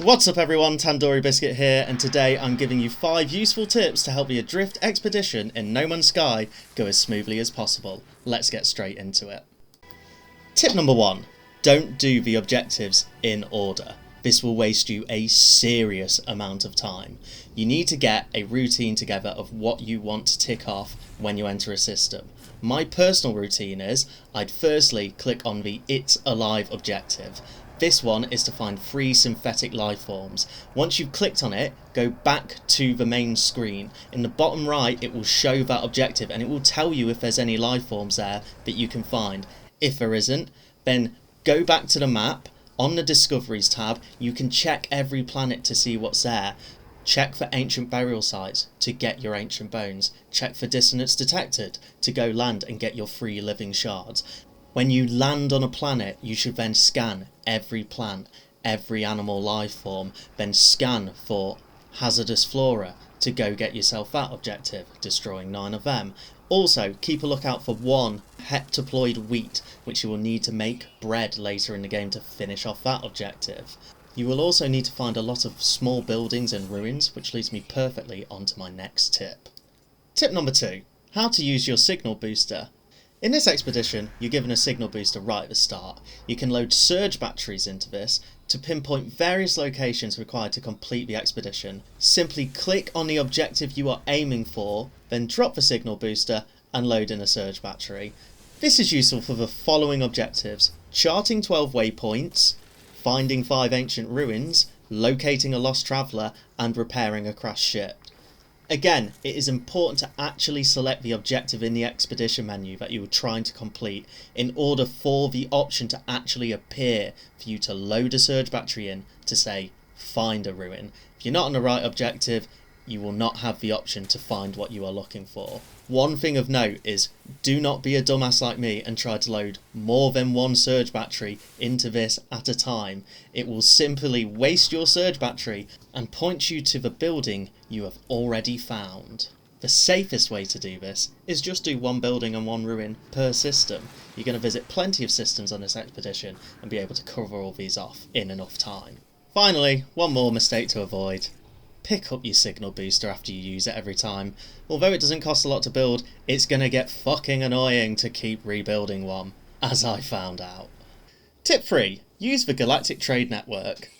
What's up everyone, Tandoori Biscuit here, and today I'm giving you 5 useful tips to help your Adrift expedition in No Man's Sky go as smoothly as possible. Let's get straight into it. Tip number 1. Don't do the objectives in order. This will waste you a serious amount of time. You need to get a routine together of what you want to tick off when you enter a system. My personal routine is, I'd firstly click on the It's Alive objective. This one is to find 3 synthetic life forms. Once you've clicked on it, go back to the main screen. In the bottom right, it will show that objective and it will tell you if there's any life forms there that you can find. If there isn't, then go back to the map. On the Discoveries tab, you can check every planet to see what's there. Check for ancient burial sites to get your ancient bones. Check for dissonance detected to go land and get your 3 living shards. When you land on a planet, you should then scan every plant, every animal life form, then scan for hazardous flora to go get yourself that objective, destroying 9 of them. Also, keep a lookout for 1 heptaploid wheat, which you will need to make bread later in the game to finish off that objective. You will also need to find a lot of small buildings and ruins, which leads me perfectly onto my next tip. Tip number 2. How to use your signal booster. In this expedition, you're given a signal booster right at the start. You can load surge batteries into this to pinpoint various locations required to complete the expedition. Simply click on the objective you are aiming for, then drop the signal booster and load in a surge battery. This is useful for the following objectives: charting 12 waypoints, finding 5 ancient ruins, locating a lost traveller, and repairing a crashed ship. Again, it is important to actually select the objective in the expedition menu that you are trying to complete in order for the option to actually appear for you to load a surge battery in to say, find a ruin. If you're not on the right objective, you will not have the option to find what you are looking for. One thing of note is, do not be a dumbass like me and try to load more than 1 surge battery into this at a time. It will simply waste your surge battery and point you to the building you have already found. The safest way to do this is just do 1 building and 1 ruin per system. You're going to visit plenty of systems on this expedition and be able to cover all these off in enough time. Finally, one more mistake to avoid. Pick up your signal booster after you use it every time. Although it doesn't cost a lot to build, it's going to get fucking annoying to keep rebuilding one, as I found out. Tip 3. Use the Galactic Trade Network.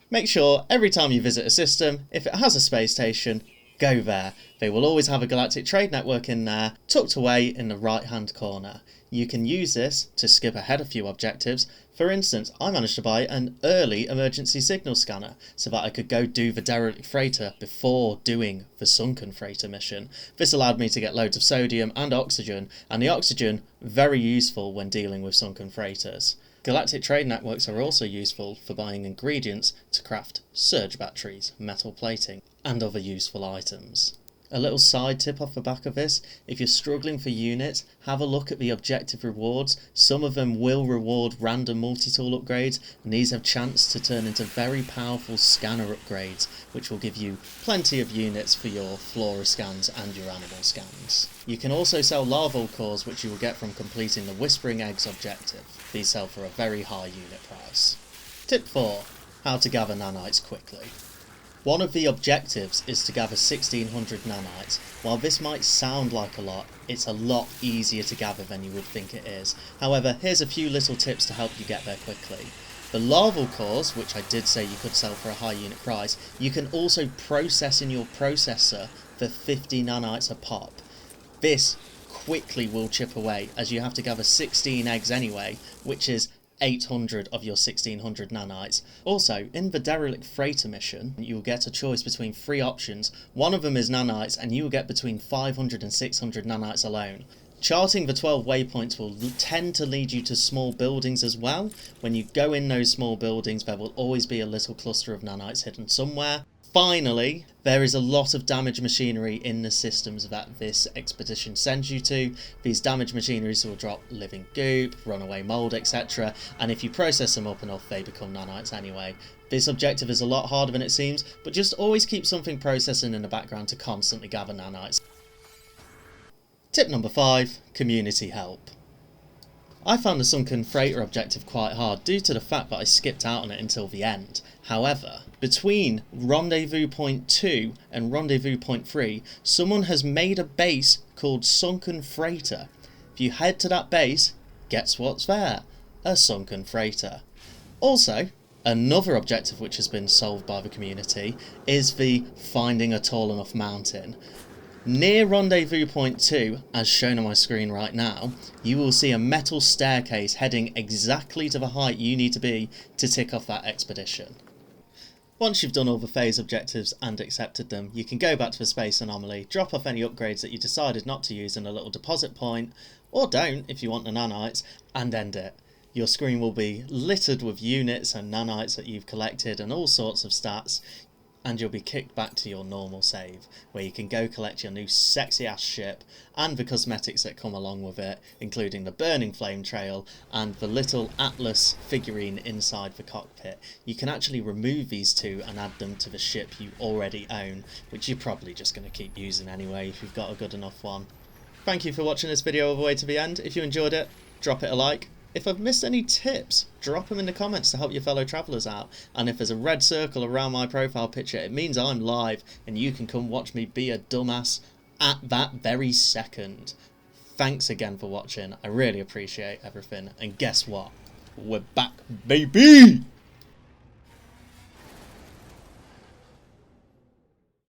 Make sure every time you visit a system, if it has a space station, go there. They will always have a Galactic Trade Network in there, tucked away in the right hand corner. You can use this to skip ahead a few objectives. For instance, I managed to buy an early emergency signal scanner so that I could go do the derelict freighter before doing the sunken freighter mission. This allowed me to get loads of sodium and oxygen, and the oxygen very useful when dealing with sunken freighters. Galactic trade networks are also useful for buying ingredients to craft surge batteries, metal plating, and other useful items. A little side tip off the back of this: if you're struggling for units, have a look at the objective rewards. Some of them will reward random multi-tool upgrades, and these have chance to turn into very powerful scanner upgrades, which will give you plenty of units for your flora scans and your animal scans. You can also sell larval cores, which you will get from completing the Whispering Eggs objective. These sell for a very high unit price. Tip 4. How to gather nanites quickly. One of the objectives is to gather 1600 nanites. While this might sound like a lot, it's a lot easier to gather than you would think it is. However, here's a few little tips to help you get there quickly. The larval cores, which I did say you could sell for a high unit price, you can also process in your processor for 50 nanites a pop. This quickly will chip away, as you have to gather 16 eggs anyway, which is 800 of your 1600 nanites. Also, in the derelict freighter mission, you will get a choice between 3 options. One of them is nanites, and you will get between 500 and 600 nanites alone. Charting the 12 waypoints will tend to lead you to small buildings as well. When you go in those small buildings, there will always be a little cluster of nanites hidden somewhere. Finally, there is a lot of damaged machinery in the systems that this expedition sends you to. These damaged machineries will drop living goop, runaway mould, etc. And if you process them up enough, they become nanites anyway. This objective is a lot harder than it seems, but just always keep something processing in the background to constantly gather nanites. Tip number 5. Community help. I found the sunken freighter objective quite hard due to the fact that I skipped out on it until the end. However, between Rendezvous Point 2 and Rendezvous Point 3, someone has made a base called Sunken Freighter. If you head to that base, guess what's there? A sunken freighter. Also, another objective which has been solved by the community is the finding a tall enough mountain. Near Rendezvous Point 2, as shown on my screen right now, you will see a metal staircase heading exactly to the height you need to be to tick off that expedition. Once you've done all the phase objectives and accepted them, you can go back to the space anomaly, drop off any upgrades that you decided not to use in a little deposit point, or don't if you want the nanites, and end it. Your screen will be littered with units and nanites that you've collected and all sorts of stats, and you'll be kicked back to your normal save, where you can go collect your new sexy ass ship and the cosmetics that come along with it, including the burning flame trail and the little Atlas figurine inside the cockpit. You can actually remove these two and add them to the ship you already own, which you're probably just going to keep using anyway if you've got a good enough one. Thank you for watching this video all the way to the end. If you enjoyed it, drop it a like. If I've missed any tips, drop them in the comments to help your fellow travellers out. And if there's a red circle around my profile picture, it means I'm live and you can come watch me be a dumbass at that very second. Thanks again for watching. I really appreciate everything. And guess what? We're back, baby!